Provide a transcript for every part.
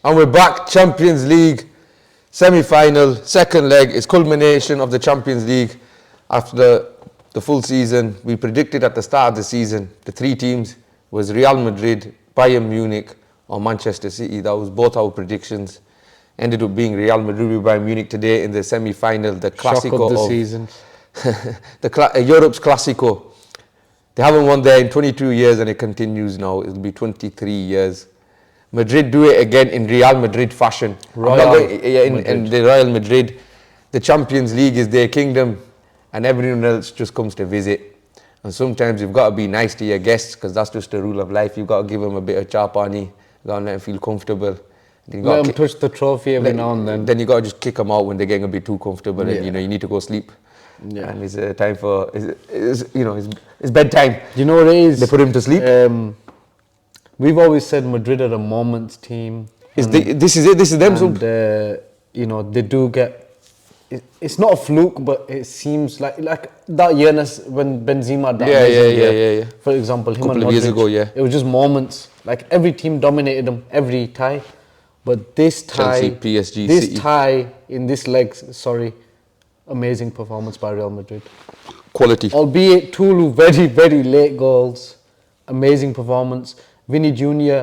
And we're back, Champions League, semi-final, second leg. It's culmination of the Champions League after the full season. We predicted at the start of the season, the three teams was Real Madrid, Bayern Munich, or Manchester City. That was both our predictions. Ended up being Real Madrid with Bayern Munich today in the semi-final, the Clasico of the season. Europe's Clasico. They haven't won there in 22 years and it continues now. It'll be 23 years. Madrid do it again in Real Madrid fashion. In the Real Madrid, the Champions League is their kingdom and everyone else just comes to visit. And sometimes you've got to be nice to your guests because that's just the rule of life. You've got to give them a bit of chapani, you've got to let them feel comfortable. Let them touch the trophy every now and then. Then you got to just kick them out when they're getting a bit too comfortable and you need to go sleep. Yeah. And it's time for, it's bedtime. You know what it is? They put him to sleep. We've always said Madrid are a moments team. This is it. This is them. And, they do get. It's not a fluke, but it seems like that year when Benzema died. Yeah. For example, him a couple of years ago, yeah. It was just moments. Like every team dominated them, every tie. But this tie, Chelsea, PSG, this City. tie in this leg, amazing performance by Real Madrid. Quality. Albeit two very, very late goals. Amazing performance. Vini Jr,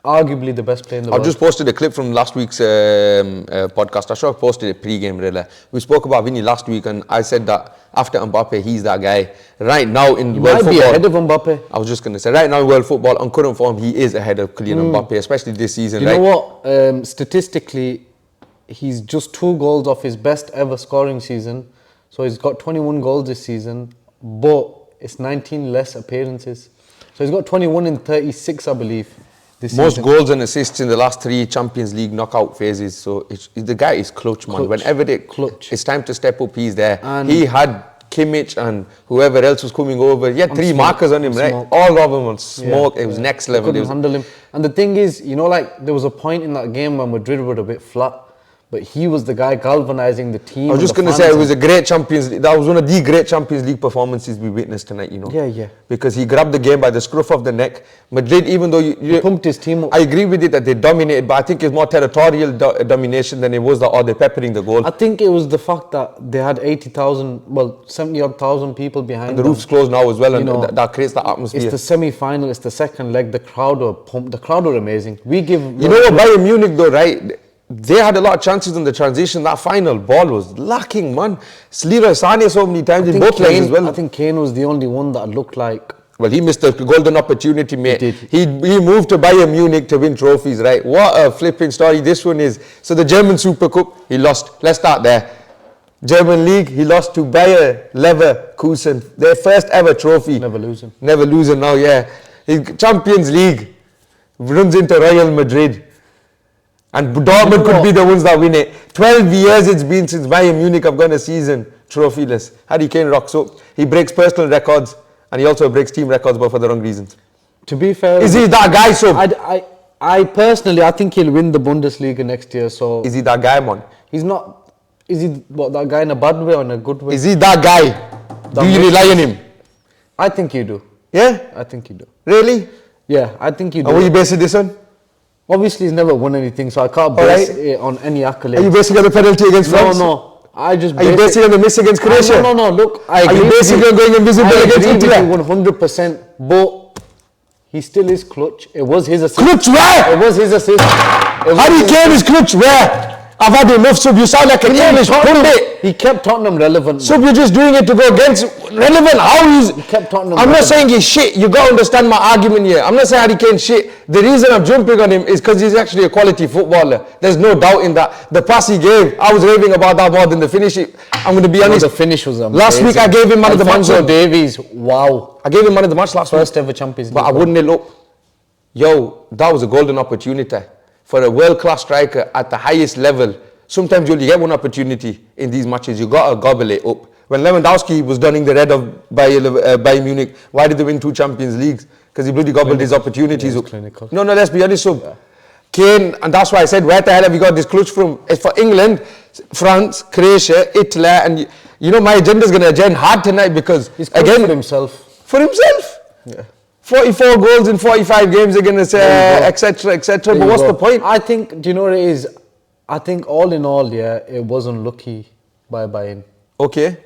arguably the best player in the world. I just posted a clip from last week's podcast. I sure posted a pre-game really. We spoke about Vini last week and I said that after Mbappe, he's that guy. Right now in world football... He might be ahead of Mbappe. I was just going to say, right now in world football, on current form, he is ahead of Kylian Mbappe, especially this season. You know what? Statistically, he's just 2 goals off his best ever scoring season. So he's got 21 goals this season, but it's 19 less appearances. So he's got 21 in 36, I believe. Most goals and assists in the last 3 Champions League knockout phases. So the guy is clutch, man. Whenever it's time to step up, he's there. And he had Kimmich and whoever else was coming over. He had 3 markers on him, right? All of them on smoke. Yeah. It was next level. Couldn't handle him. And the thing is, there was a point in that game when Madrid were a bit flat. But he was the guy galvanizing the team. I was just going to say, it was a great Champions League. That was one of the great Champions League performances we witnessed tonight, Yeah. Because he grabbed the game by the scruff of the neck. Madrid, even though he pumped his team up. I agree with it that they dominated, but I think it's more territorial domination than it was they're peppering the goal. I think it was the fact that they had 70,000 people behind and the roof's closed now as well, and that creates the atmosphere. It's the semi-final, it's the second leg. The crowd were pumped. The crowd were amazing. You know what, Bayern Munich though, right? They had a lot of chances in the transition. That final ball was lacking, man. Leroy Sané so many times in both legs as well. I think Kane was the only one that looked like... Well, he missed a golden opportunity, mate. He did. He moved to Bayern Munich to win trophies, right? What a flipping story this one is. So the German Super Cup, he lost. Let's start there. German League, he lost to Bayer Leverkusen. Their first ever trophy. Never losing now, yeah. Champions League runs into Real Madrid. And Dortmund could be the ones that win it. 12 years it's been since Bayern Munich have gone a season trophyless. Harry Kane rocks up. He breaks personal records and he also breaks team records, but for the wrong reasons. To be fair... Is he that guy, so? I personally, I think he'll win the Bundesliga next year, so... Is he that guy, man? He's not... Is he that guy in a bad way or in a good way? Is he that guy? Do you rely on him? I think you do. Yeah? I think you do. Really? Yeah, I think you do. And what are you basing this on? Obviously, he's never won anything, so I can't base it on any accolade. Are you basing on the penalty against France? No. Are you basing on the miss against Croatia? No. Look, are you basing on going invisible against Italy? 100%. But he still is clutch. It was his assist. Clutch where? It was his assist. Harry Kane is clutch where? I've had enough, Sub. You sound like an English pundit. He kept Tottenham relevant. Sub, you're just doing it to go against relevant. He kept Tottenham I'm not saying he's shit. You got to understand my argument here. I'm not saying Harry Kane's shit. The reason I'm jumping on him is because he's actually a quality footballer. There's no doubt in that. The pass he gave, I was raving about that more than the finish. I'm going to be honest. The finish was amazing. Last week I gave him man of the match. Davies, wow. I gave him man of the match last week. First ever Champions League. But I wouldn't look. Yo, that was a golden opportunity for a world-class striker at the highest level. Sometimes you only get one opportunity in these matches. You got to gobble it up. When Lewandowski was donning the red of Bayern Munich, why did they win 2 Champions Leagues? Because he bloody gobbled his opportunities up. Clinical. No, let's be honest, Sub. Kane, and that's why I said, where the hell have you got this clutch from? It's for England, France, Croatia, Italy, and my agenda's going to agenda hard tonight because... He's again for himself. For himself? Yeah. 44 goals in 45 games, they're going to say, etc., etc. But what's the point? I think, do you know what it is? I think all in all, yeah, it was unlucky by Bayern. Okay.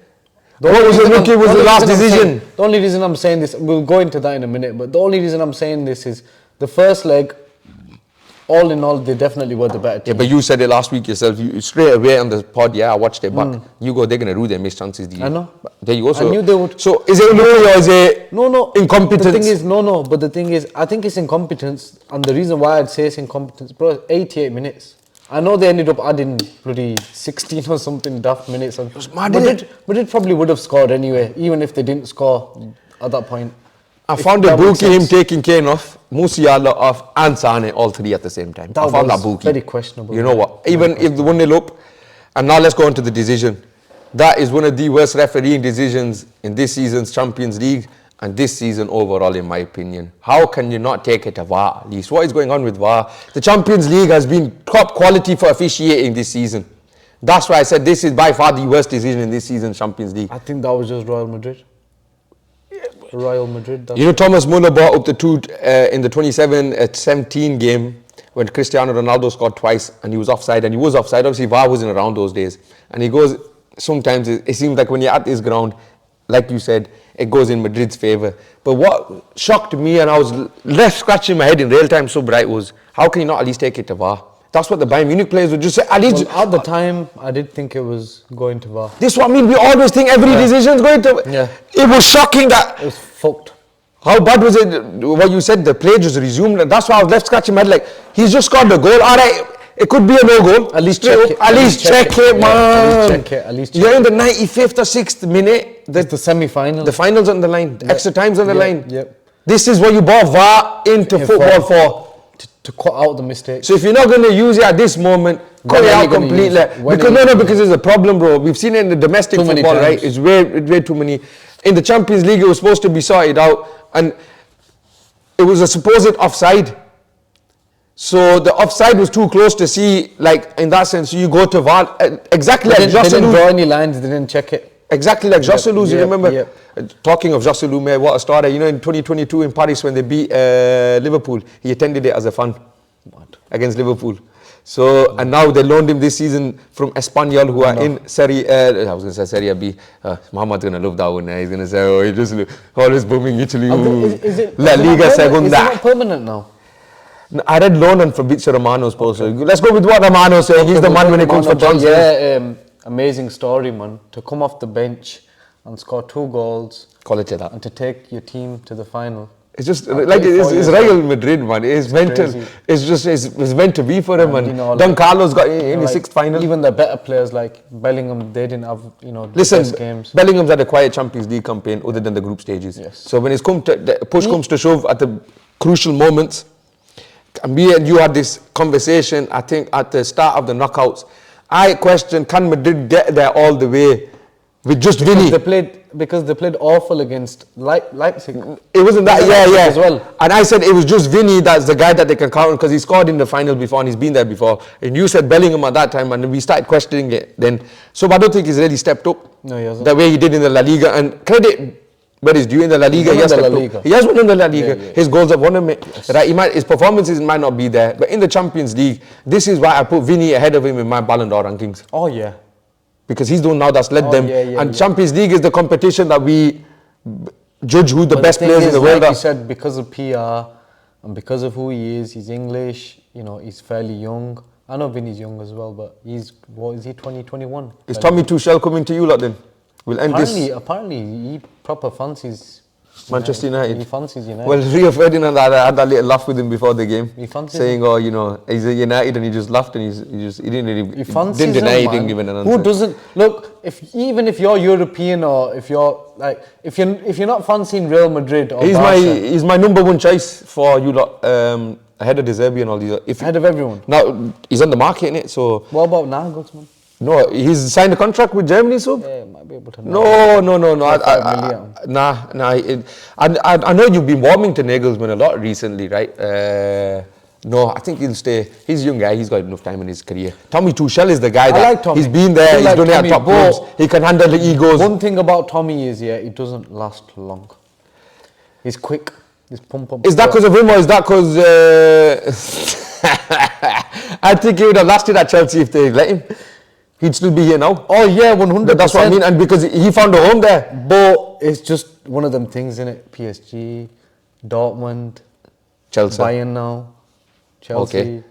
What was unlucky was the last decision. The only reason I'm saying this, we'll go into that in a minute, but the only reason I'm saying this is the first leg, all in all, they definitely were the better team. Yeah, but you said it last week yourself. You straight away on the pod, I watched it back. You go, they're going to rule their missed chances. I know. There you go. So, I knew they would. So is it unlucky or is it incompetence? The thing is, but the thing is, I think it's incompetence. And the reason why I'd say it's incompetence, bro, 88 minutes. I know they ended up adding bloody 16 or something daft minutes. It was mad, but it probably would have scored anyway, even if they didn't score at that point. I found it bookie him taking Kane off, Musiala off, and Sane all three at the same time. I found that bookie very questionable. You know what? Even if the 1-0 up, and now let's go on to the decision. That is one of the worst refereeing decisions in this season's Champions League and this season overall, in my opinion. How can you not take it to VAR at least? What is going on with VAR? The Champions League has been top quality for officiating this season. That's why I said this is by far the worst decision in this season's Champions League. I think that was just Real Madrid. Real Madrid. You know, Thomas Muller brought up the two in the 27-17 game when Cristiano Ronaldo scored twice and he was offside. And he was offside. Obviously, VAR wasn't around those days. And he goes, sometimes it seems like when you're at this ground, like you said, it goes in Madrid's favour. But what shocked me, and I was left scratching my head in real time so bright, was how can you not at least take it to VAR? That's what the Bayern Munich players would just say. At least at the time, I did think it was going to VAR. This is what I mean. We always think every decision is going to. Yeah. It was shocking that. It was fucked. How bad was it? What you said, the play just resumed, and that's why I was left scratching my head. Like, he's just scored the goal. All right, it could be a no goal. At least check it. At least check it, man. At least check it. You're in the 95th or 6th minute. It's the semi-final. The finals on the line. The extra time's on the line. Yep. This is what you bought VAR into football for. To cut out the mistakes. So if you're not going to use it at this moment, cut it out completely. Because there's a problem, bro. We've seen it in the domestic football, right? It's way too many. In the Champions League, it was supposed to be sorted out, and it was a supposed offside. So the offside was too close to see, like, in that sense, you go to VAR. Exactly like Joselu. They didn't draw any lines, they didn't check it. Exactly like Joselu, you remember? Talking of Joselu, man, what a story. You know, in 2022 in Paris when they beat Liverpool, he attended it as a fan against Liverpool. So, and now they loaned him this season from Espanyol, who are in Serie I was going to say Serie B. Muhammad's going to love that one. He's going to say, oh, he just always booming Italy. La Liga Segunda. Is it not permanent now? I read loan on Fabrizio Romano's post. Okay. Let's go with what Romano said. He's the man when it comes for transfers. Yeah, amazing story, man. To come off the bench and score 2 goals. Quality that. And to take your team to the final. It's just like it's Real Madrid, man. It's mental. It's meant to be for him, man. You know, Don Carlos got in his 6th final. Even the better players like Bellingham, they didn't have the best games. Bellingham's had a quiet Champions League campaign other than the group stages. Yes. So when it's come to the push comes to shove at the crucial moments, and me and you had this conversation. I think at the start of the knockouts, I questioned, can Madrid get there all the way with just Vini? Because they played awful against Leipzig. It wasn't that, as well. And I said it was just Vini that's the guy that they can count on because he scored in the final before and he's been there before. And you said Bellingham at that time, and we started questioning it then. So I don't think he's really stepped up no, he hasn't. The way he did in the La Liga. And credit where he's due in the La Liga. He has won in the La Liga. Yeah. His goals have won him. Yes. Right? His performances might not be there, but in the Champions League, this is why I put Vini ahead of him in my Ballon d'Or rankings. Oh yeah. Because he's the one now that's led them. Champions League is the competition that we judge who the best players in the world are. Like you said, because of PR and because of who he is, he's English, he's fairly young. I know Vinny's young as well, but he's 2021? Is Tommy Tuchel coming to you lot then? We'll end apparently he proper fancies Manchester United. He fancies United. Well, Rio Ferdinand had that little laugh with him before the game. He fancies saying, him. He's a United, and he just laughed and he didn't really. Didn't deny he didn't give an answer. Who doesn't look? Even if you're European or if you're if you're not fancying Real Madrid or he's my number one choice for you lot. Ahead of De Zerbi and all these. Ahead of everyone. Now he's on the market, innit? So what about Nagelsmann? No, he's signed a contract with Germany, so. Yeah, might be able to. No. I know you've been warming to Nagelsmann a lot recently, right? No, I think he'll stay. He's a young guy. He's got enough time in his career. Tommy Tuchel is the guy that like Tommy. He's been there. He's done it at top clubs. He can handle the egos. One thing about Tommy is, he doesn't last long. He's quick. This pump. Is that because of him or is that because... I think he would have lasted at Chelsea if they let him. He'd still be here now. Oh yeah, 100%. That's what I mean, and because he found a home there. But it's just one of them things, innit? PSG, Dortmund, Chelsea. Bayern now, Chelsea. Okay.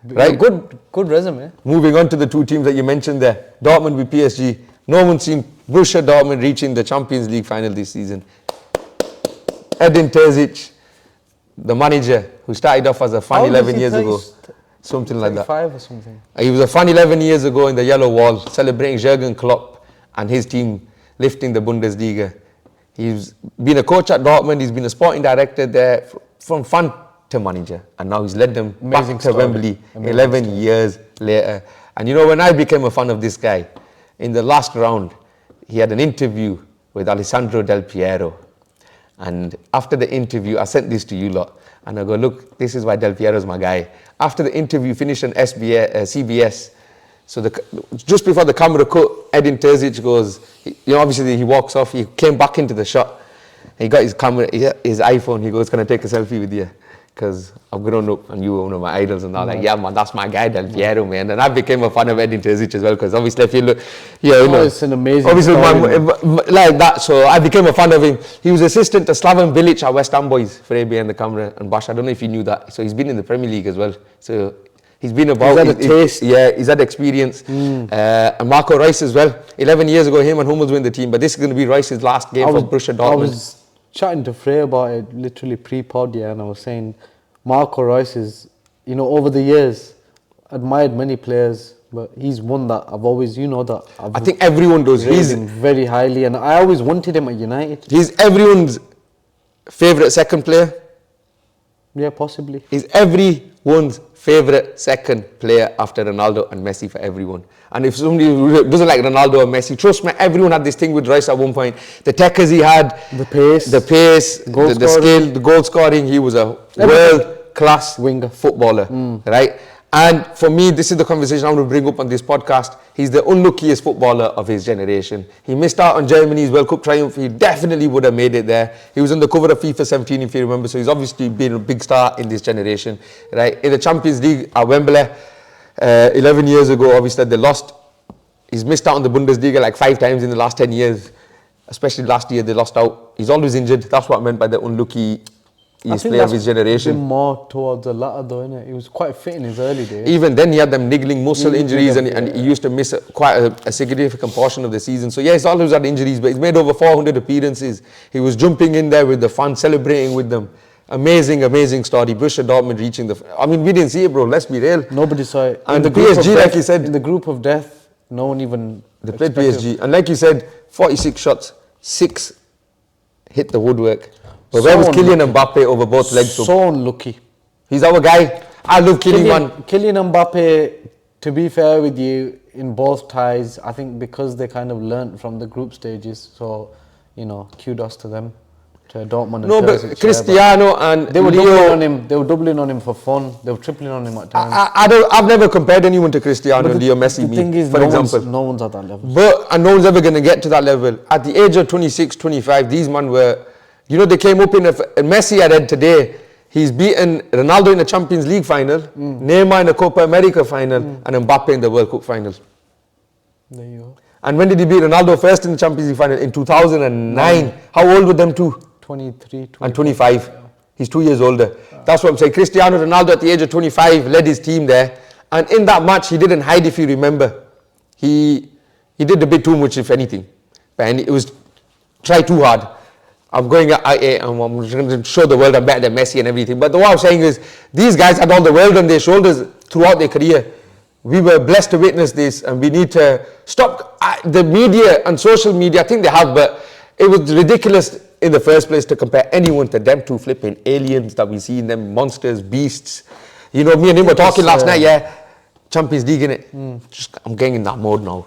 Right. Good resume. Moving on to the two teams that you mentioned there. Dortmund with PSG. No one's seen Borussia Dortmund reaching the Champions League final this season. Edin Terzic, the manager who started off as a fan 11 years ago. Something like that. 5 or something. He was a fan 11 years ago in the Yellow Wall, celebrating Jurgen Klopp and his team lifting the Bundesliga. He's been a coach at Dortmund. He's been a sporting director there from fan to manager. And now he's led them back to Wembley 11 years later. And you know, when I became a fan of this guy, in the last round, he had an interview with Alessandro Del Piero. And after the interview, I sent this to you lot. And I go, look, this is why Del Piero's my guy. After the interview finished on CBS, so just before the camera cut, Edin Terzic goes, obviously he walks off, he came back into the shot. He got his camera, his iPhone, he goes, can I take a selfie with you? Because I've grown up and you were one of my idols and all. Like, yeah, man, that's my guy, Del Piero, man. And I became a fan of Edin Terzic as well, because obviously if you look, it's an amazing obviously story, like that. So I became a fan of him. He was assistant to Slaven Bilic at West Ham Boys for behind the camera. And Bash, I don't know if you knew that. So he's been in the Premier League as well. So he's been about. He's had a taste. He's had experience. And Marco Reus as well. 11 years ago, him and Hummels win the team. But this is going to be Reus's last game for Borussia Dortmund. I was chatting to Frey about it literally pre-pod, and I was saying Marco Reus is, over the years, admired many players, but he's one that I've always, I think everyone does. He's him very highly, and I always wanted him at United. He's everyone's favourite second player. Yeah, possibly. He's everyone's favourite second player after Ronaldo and Messi for everyone. And if somebody doesn't like Ronaldo or Messi, trust me, everyone had this thing with Reus at one point. The techers he had, the pace, the skill, the goal scoring. He was a world-class winger footballer, right? And for me, this is the conversation I want to bring up on this podcast. He's the unluckiest footballer of his generation. He missed out on Germany's World Cup triumph. He definitely would have made it there. He was on the cover of FIFA 17, if you remember. So he's obviously been a big star in this generation, right? In the Champions League at Wembley, 11 years ago, obviously they lost. He's missed out on the Bundesliga like 5 times in the last 10 years. Especially last year, they lost out. He's always injured. That's what I meant by the unlucky player of his generation. More towards the latter though, innit? He was quite fit in his early days. Even then, he had them niggling muscle injuries, and he used to miss quite a significant portion of the season. So yeah, he's always had injuries, but he's made over 400 appearances. He was jumping in there with the fans, celebrating with them. Amazing story. Borussia Dortmund reaching we didn't see it, bro. Let's be real. Nobody saw it. And the PSG, like you said, in the group of death, no one even. They played PSG, and like you said, 46 shots, 6 hit the woodwork. But where was Kylian Mbappe over both legs? So unlucky. He's our guy. I love Kylian. Kylian Mbappe, to be fair with you, in both ties, I think because they kind of learnt from the group stages. So, kudos to them, to Dortmund. No, but Cristiano and they were Leo, doubling on him. They were doubling on him for fun. They were tripling on him at times. I've never compared anyone to Cristiano, Leo, Messi, the thing is, for example. No one's at that level. And no one's ever going to get to that level. At the age of 26, 25, these men were... they came up in Messi I read today, he's beaten Ronaldo in the Champions League final, Neymar in the Copa America final, and Mbappe in the World Cup final. There you go. And when did he beat Ronaldo first in the Champions League final? In 2009. How old were them two? 23, and 25. Yeah. He's 2 years older. That's what I'm saying. Cristiano Ronaldo at the age of 25 led his team there. And in that match, he didn't hide, if you remember. He did a bit too much, if anything. And it was try too hard. I'm going at I'm going to show the world I'm better than Messi and everything. But what I'm saying is, these guys had all the world on their shoulders throughout their career. We were blessed to witness this, and we need to stop the media and social media. I think they have, but it was ridiculous in the first place to compare anyone to them two flipping aliens that we see in them, monsters, beasts. Me and him were talking last night, Champions League, innit? I'm getting in that mode now.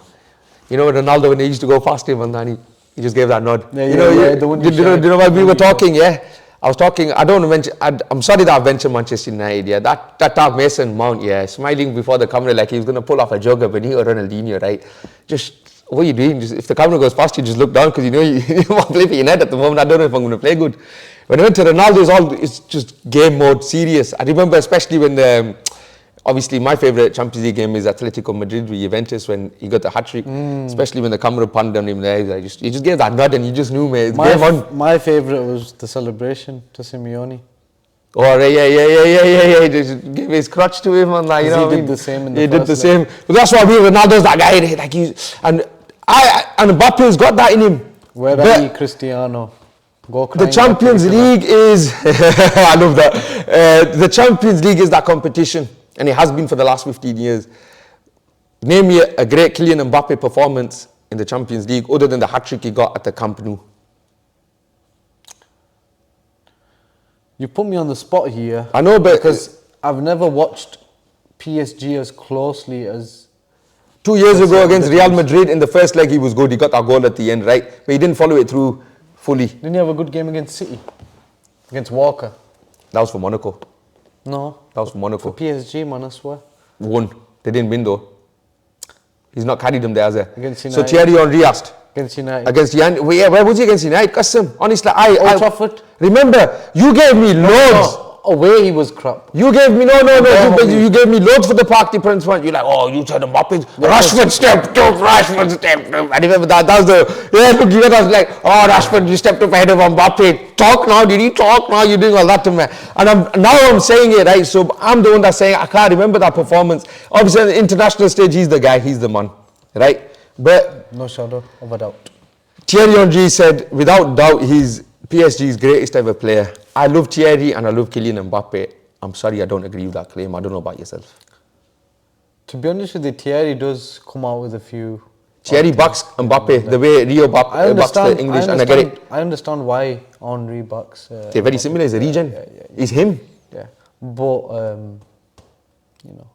Ronaldo, when they used to go past him and then he just gave that nod. You know while we were talking, I was talking, I don't want to mention, I'm sorry that I mentioned Manchester United, that Mason Mount, smiling before the camera like he was going to pull off a jogger, Benito Ronaldinho, right? Just, what are you doing? Just, if the camera goes past you, just look down, because you want to play for United at the moment. I don't know if I'm going to play good. When I went to Ronaldo, it's just game mode, serious. I remember especially when obviously my favourite Champions League game is Atletico Madrid with Juventus when he got the hat-trick. Especially when the camera panned on him there. He just gave that nod and you just knew, mate. Game on. My favourite was the celebration to Simeone. Oh, yeah. Just give his crutch to him and that, you know. He did the same in the He did the first same. But that's why Ronaldo's that guy. Like and Mbappe's got that in him. Where are you, Cristiano? Go the Champions League is, I love that. The Champions League is that competition, and it has been for the last 15 years. Name me a great Kylian Mbappe performance in the Champions League other than the hat-trick he got at the Camp Nou. You put me on the spot here. I know, but because I've never watched PSG as closely as 2 years ago against Real Madrid in the first leg he was good. He got that goal at the end, right? But he didn't follow it through fully. Didn't he have a good game against City? Against Walker? That was for Monaco. No. That was for Monaco. For PSG, man, I swear. Won. They didn't win though. He's not carried them there, as a. Against So United. Thierry Henry asked. Against United. Against United. Where was he against United? Custom. Honestly, Old Trafford. Remember, you gave me loads. No, away he was crap. You gave me you gave me loads for the Parc des Princes one. You're like, oh, you said Mbappe. Rashford stepped up. Rashford stepped up. I remember that. That was look, you was like, oh, Rashford, you stepped up ahead of Mbappe. Talk now. Did he talk now? You're doing all that to me. And now I'm saying it, right? So I'm the one that's saying I can't remember that performance. Obviously, on the international stage, he's the guy. He's the man, right? But no shadow of a doubt. Thierry Henry said, without doubt, he's PSG's greatest ever player. I love Thierry and I love Kylian Mbappe. I'm sorry I don't agree with that claim. I don't know about yourself. To be honest with you, Thierry does come out with a few... Thierry backs Mbappe the way Rio backs the English, and I get it. I understand why Henry backs... They're very similar. He's a regen. Yeah. He's him. Yeah. But, you know...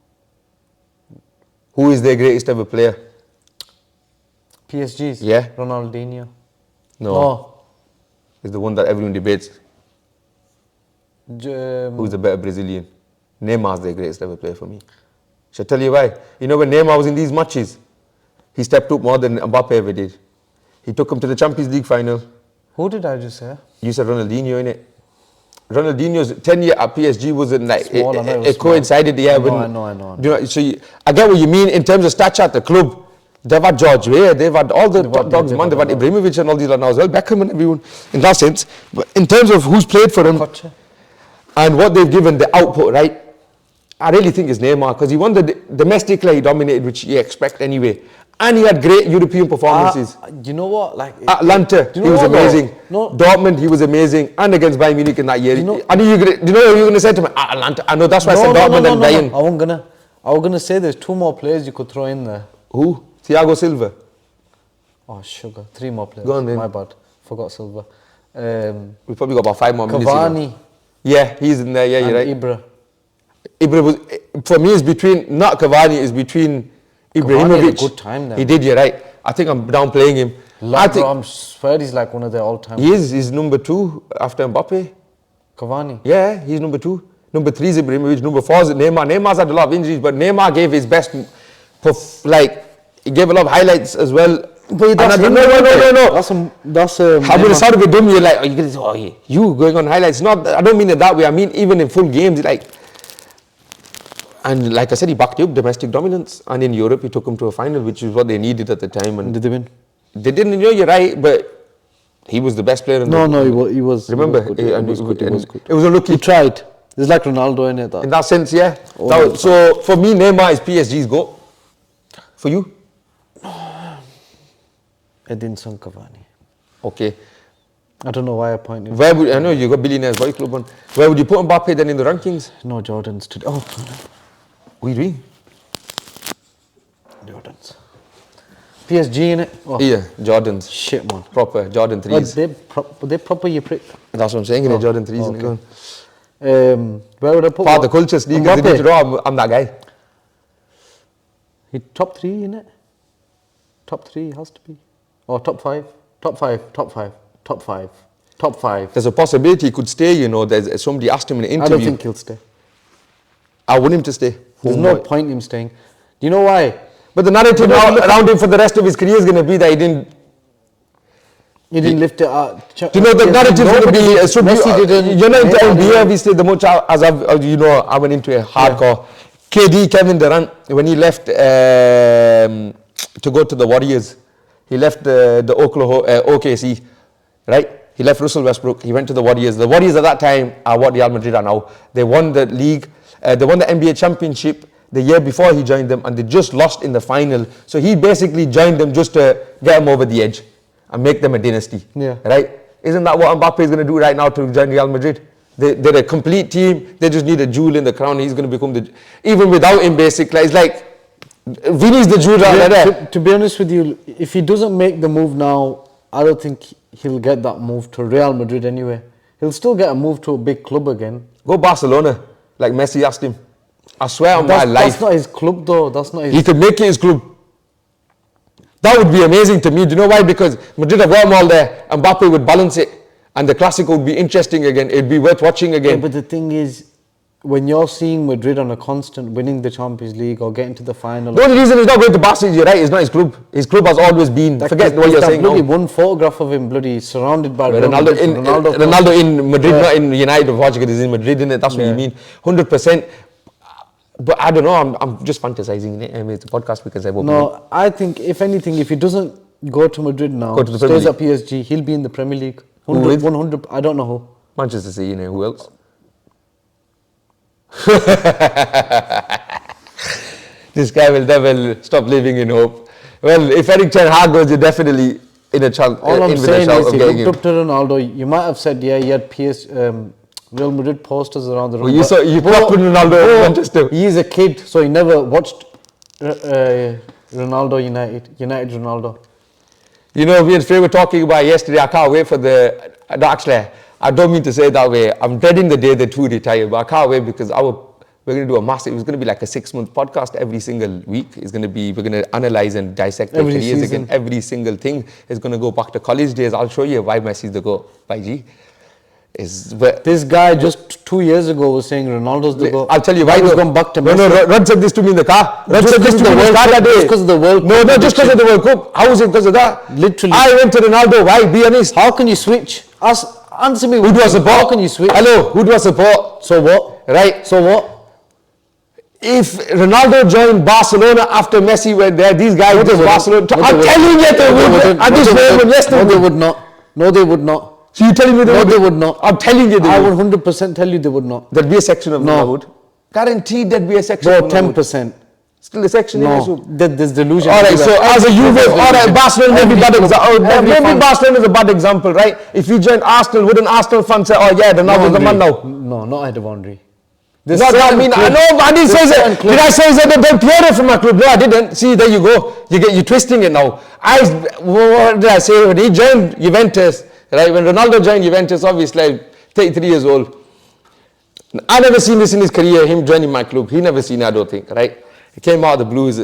Who is their greatest ever player? PSG's? Yeah. Ronaldinho. No. Is the one that everyone debates. Who's the better Brazilian? Neymar's the greatest ever player for me. Shall I tell you why? You know when Neymar was in these matches, he stepped up more than Mbappe ever did. He took him to the Champions League final. Who did I just say? You said Ronaldinho, innit? Ronaldinho's 10 year at PSG wasn't like it coincided. Yeah, I know. You know, so I get what you mean in terms of stature at the club. They've had George Weah, they've had all the top dogs, man. They've had Ibrahimovic and all these now as well, Beckham and everyone in that sense. But in terms of who's played for them and what they've given, the output, right? I really think it's Neymar because he won the domestically, he dominated, which you expect anyway. And he had great European performances. You know what? Like Atlanta, he was amazing. No. Dortmund, he was amazing. And against Bayern Munich in that year. I knew you know what you were going to say to me? Atlanta. I know that's why I said Dortmund and Bayern. I was gonna say there's two more players you could throw in there. Who? Thiago Silva. Oh, sugar. 3 more players. Go on, then. My bad. Forgot Silva. We've probably got about 5 more minutes. Cavani. Yeah, he's in there. Yeah, you're right. Ibra. Ibra was, for me, it's between, not Cavani, it's between Ibrahimovic. Cavani had a good time there. He did, you're right. I think I'm downplaying him. I swear he's like one of their all-time. He is. He's number 2 after Mbappe. Cavani. Yeah, he's number 2. Number 3 is Ibrahimovic. Number 4 is Neymar. Neymar's had a lot of injuries, but Neymar gave his best, he gave a lot of highlights as well. But that's no. That's I'm going to sound a bit dumb. You're like, you're going to say, you going on highlights. Not, I don't mean it that way. I mean, even in full games, and like I said, he backed up domestic dominance. And in Europe, he took them to a final, which is what they needed at the time. And did they win? They didn't. You're right, but he was the best player in the No, he was. Remember? He was good. It was unlucky. He tried. It's like Ronaldo in it. In that sense, yeah. So for me, Neymar is PSG's goal. For you? Edinson Cavani. Okay. I don't know why I pointed. Where would I know you got billionaires boy club on? Where would you put Mbappe then in the rankings? No Jordans today. Oh, what are you doing? Jordans. PSG in it. Oh. Yeah, Jordans. Shit, man. Proper Jordan 3s. They proper, you prick. That's what I'm saying. Jordan 3s. Okay. Where would I put? Part of the culture sneakers. I'm that guy. He top 3 in it. Top 3 has to be. Or top 5. Top 5. There's a possibility he could stay, you know. There's somebody asked him in an interview. I don't think he'll stay. I want him to stay. There's no point in him staying. Do you know why? But the narrative around him for the rest of his career is going to be that he didn't. He didn't lift it up. Do you know the narrative going to be? Messi didn't. You know, in the NBA, obviously, the much as I went into a hardcore. KD, Kevin Durant, when he left to go to the Warriors, he left the OKC, right? He left Russell Westbrook. He went to the Warriors. The Warriors at that time are what Real Madrid are now. They won the league. They won the NBA championship the year before he joined them, and they just lost in the final. So he basically joined them just to get them over the edge and make them a dynasty. Yeah. Right? Isn't that what Mbappe is going to do right now to join Real Madrid? They're a complete team. They just need a jewel in the crown. He's going to become the... Even without him, basically, it's like... Vini's the jewel right there. To be honest with you, if he doesn't make the move now, I don't think he'll get that move to Real Madrid anyway. He'll still get a move to a big club again. Go Barcelona, like Messi asked him. I swear on my life. That's not his club though. That's not his... He could make it his club. That would be amazing to me. Do you know why? Because Madrid have got them all there. Mbappe would balance it. And the Classico would be interesting again. It'd be worth watching again. Yeah, but the thing is, when you're seeing Madrid on a constant winning the Champions League or getting to the final... The only reason he's not going to Barca, you're right, it's not his club. His club has always been... Forget what you're saying bloody now. one photograph of him bloody surrounded by... Ronaldo in Madrid, not in United of Portugal, he's in Madrid, isn't it? That's what you mean. 100%. But I don't know, I'm just fantasizing it. I mean, it's a podcast because I woke up. I think, if anything, if he doesn't go to Madrid now, stays at PSG, he'll be in the Premier League. 100, I don't know who. Manchester City, you know, who else? This guy will never stop living in hope. Well, if Eric Ten Hag goes, you're definitely in a chance. All I'm saying is, he looked up to Ronaldo. You might have said, yeah, he had Real Madrid posters around the room. Well, you talked with Ronaldo in Manchester. He's a kid, so he never watched Ronaldo United Ronaldo. You know, we were talking about yesterday, I can't wait for actually, I don't mean to say it that way. I'm dreading the day the two retire, but I can't wait because we're going to do it's going to be like a 6-month podcast every single week. We're going to analyze and dissect their careers again. Every single thing is going to go back to college days. I'll show you why Messi's the GOAT. By G. This guy just 2 years ago was saying Ronaldo's the GOAT. I'll tell you why. He's gone back to Messi. No, Rod said this to me in the car. Rod said this to me in the car that day. Just because of the World Cup. No, not just because of the World Cup. How is it because of that? Literally. I went to Ronaldo. Why? Be honest. How can you switch? Answer me. Who do I support? How can you switch? Hello, who do I support? So what? Right. So what? If Ronaldo joined Barcelona after Messi went there, these guys would Barcelona. I'm telling you they would. I just know them yesterday. No, they would not. No, they would not. So you're telling me they would not? I'm telling you they would. I would 100% tell you they would not. There'd be a section of them that would. Guaranteed there'd be a section of them. 10%. Still a section. No, there's delusion. Alright, so as a Juve, alright, Barcelona maybe bad example. Maybe Barcelona is a bad example, right? If you joined Arsenal, wouldn't Arsenal fans say, oh yeah, Ronaldo's the man now? No, not at the boundary. Not that I mean, I know, I didn't say that. Did I say that they're pure from my club? No, I didn't. See, there you go. You're twisting it now. What did I say? When he joined Juventus, right? When Ronaldo joined Juventus, obviously, 33 years old. I never seen this in his career, him joining my club. He never seen it, I don't think, right? He came out of the blues.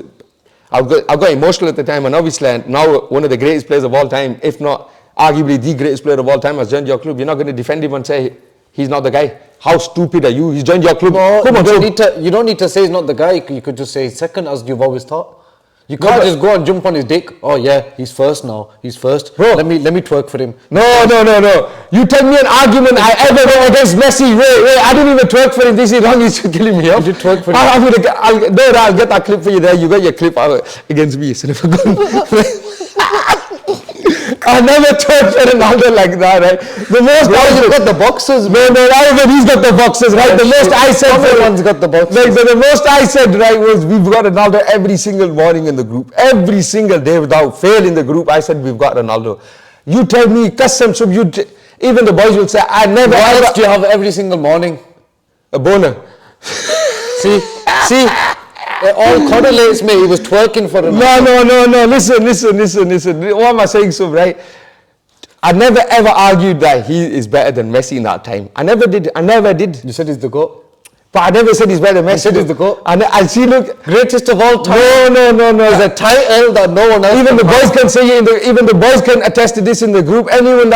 I got emotional at the time, and obviously now one of the greatest players of all time, if not arguably the greatest player of all time, has joined your club. You're not going to defend him and say he's not the guy. How stupid are you? He's joined your club. No, you don't need to say he's not the guy. You could just say he's second, as you've always thought. You can't just go and jump on his dick. Oh yeah, he's first now. He's first. Bro, let me twerk for him. No. You tell me an argument I ever wrote against Messi. Wait, I didn't even twerk for him. This is wrong. He's killing me off. You did twerk for him. I'll get that clip for you there. You got your clip against me. I never twerked for Ronaldo like that, right? The most you got the boxes. No, he's got the boxes, right? The most I said, everyone's got the boxes. Like, the most I said, right, was we've got Ronaldo every single morning in the group, every single day without fail in the group. I said we've got Ronaldo. You tell me, custom, even the boys will say, I never. What else do you have every single morning? A boner. See. It all correlates, mate. He was twerking for him. No. Listen. What am I saying, so right? I never ever argued that he is better than Messi in that time. I never did. You said he's the GOAT. But I never said he's better than Messi. You said he's the GOAT. I see, look, greatest of all time. No. It's a title that no one else. Even the boys can say it. Even the boys can attest to this in the group. Everyone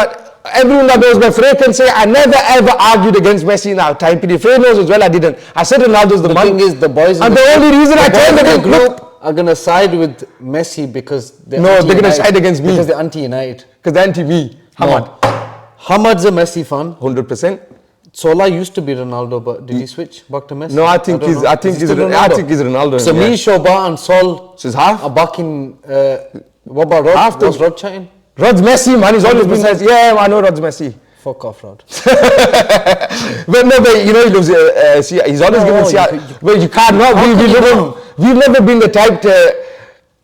that knows my friend can say I never ever argued against Messi in that time. But the friend knows as well I didn't. I said Ronaldo's the man. The thing is, the boys. And the only reason I told them group are going to side with Messi because they're No, they're going to side against me. Because they're anti-United. Because they're anti-me. Hamad. Hamad's a Messi fan. 100%. Sola used to be Ronaldo, but did he switch back to Messi? No, I think he's Ronaldo. So me, Shoba and Sol so it's half? are backing... what about Rod? Half Was Rod chatting? Rod's Messi, man. He's always been says, yeah, I know Rod's Messi. Fuck off, Rod. But no, but you know, he loves, he's always given CR. Well, you can't not. We've never been the type to...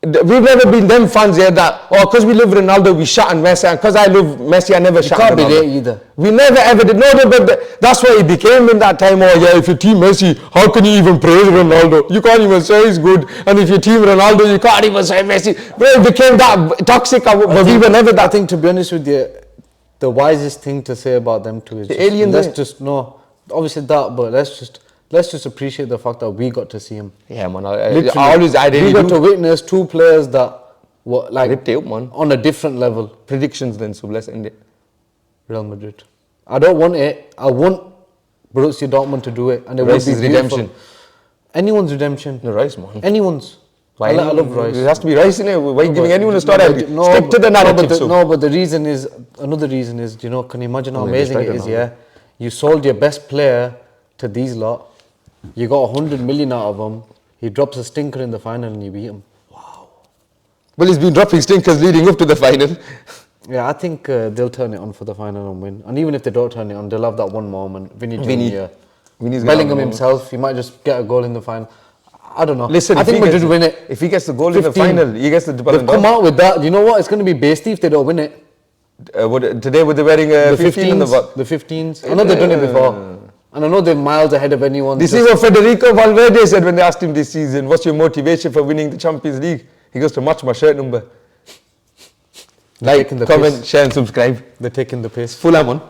We've never been them fans here that, because we love Ronaldo, we shot on Messi, and because I love Messi, I never shot on Ronaldo. You can't be there either. We never ever did. No, but that's what he became in that time. Oh yeah, if you team Messi, how can you even praise Ronaldo? You can't even say he's good. And if you team Ronaldo, you can't even say Messi. Bro, it became that toxic, but we were never that. I think, to be honest with you, the wisest thing to say about them two is the alien. Let's just, no, obviously that, but let's just appreciate the fact that we got to see him. Yeah, man. I got to witness two players that were like ripped out, man, on a different level. Predictions then, so let's end it. Real Madrid. I don't want it. I want Borussia Dortmund to do it, and it will be redemption. Anyone's redemption. No, Rice, man. Anyone's. I love Rice. It has to be Rice, innit? Why are you giving anyone a start? Stick to the narrative. But the reason is, another reason is, you know, can you imagine how amazing it is? Yeah, you sold your best player to these lot. You got 100 million out of him. He drops a stinker in the final and you beat him. Wow. Well, he's been dropping stinkers leading up to the final. Yeah, I think they'll turn it on for the final and win. And even if they don't turn it on, they'll have that one moment. Vini Jr. Bellingham himself, he might just get a goal in the final. I don't know. Listen, I think Madrid win it. If he gets the goal in the final, he gets the They've come out with that. You know what? It's going to be basty if they don't win it. Today, were they wearing the 15 the 15s. I know they've done it before. And I know they're miles ahead of anyone. This is what Federico Valverde said when they asked him this season, what's your motivation for winning the Champions League? He goes to match my shirt number. Like, comment, share and subscribe. They're taking the piss. Full on.